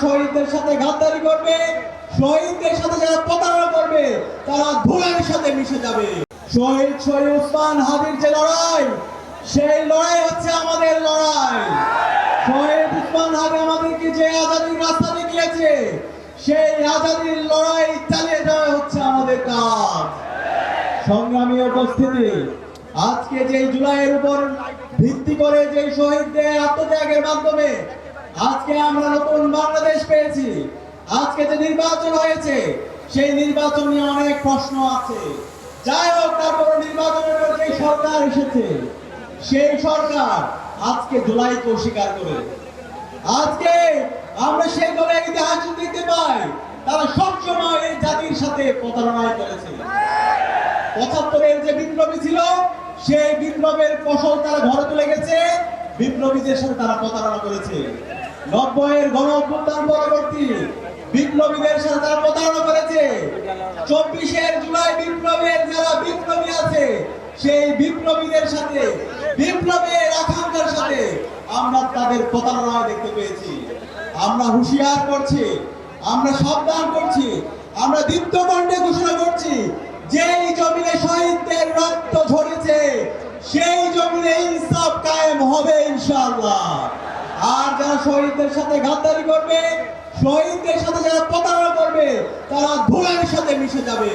শহীদদের সাথে গাদ্দারি করবে, শহীদদের সাথে যারা প্রতারণা করবে, তারা ধুলার সাথে মিশে যাবে। শহীদ ওসমান হাদির যে লড়াই, সেই লড়াই হচ্ছে আমাদের লড়াই। শহীদ ওসমান হাদি আমাদেরকে যে আজাদির রাস্তা দেখিয়েছে, সেই আজাদির লড়াই চালিয়ে যাওয়া হচ্ছে আমাদের কাজ। সংগ্রামী উপস্থিতি, আজকে যে জুলাইয়ের উপর ভিত্তি করে যে শহীদদের আত্মত্যাগের মাধ্যমে আজকে আমরা নতুন বাংলাদেশ পেয়েছি, আজকে যে নির্বাচন হয়েছে, সেই নির্বাচন নিয়ে অনেক প্রশ্ন আছে। যাই হোক, তারপর নির্বাচনের পর যে সরকার এসেছে, সেই সরকার আজকে জুলাইকে অস্বীকার করে। আজকে আমরা সেই দলের ইতিহাস দেখতে পাই, তারা সবসময় এই জাতির সাথে প্রতারণা করেছে। ৭৫-এর যে বিপ্লবী ছিল, সেই বিপ্লবের ফসল তারা ঘরে তুলে গেছে, বিপ্লবীদের সাথে তারা প্রতারণা করেছে। ৯০-এর গণ অভ্যুত্থান পরবর্তী বিপ্লবীদের সাথে তারা প্রতারণা করেছে। ২৪-এর জুলাই বিপ্লবের যারা বিপ্লবী আছে, সেই বিপ্লবীদের সাথে, বিপ্লবের আকাঙ্ক্ষার সাথে আমরা তাদের প্রতারণা দেখতে পেয়েছি। আমরা হুঁশিয়ার করছি, আমরা সাবধান করছি, আমরা দীপ্ত কণ্ঠে ঘোষণা করছি, যেই জমিনে শহীদদের রক্ত ঝরেছে, সেই জমিনে ইনসাফ কায়েম হবে ইনশাআল্লাহ। আর যারা শহীদদের সাথে গাদ্দারি করবে, শহীদদের সাথে যারা প্রতারণা করবে, তারা ধুলার সাথে মিশে যাবে।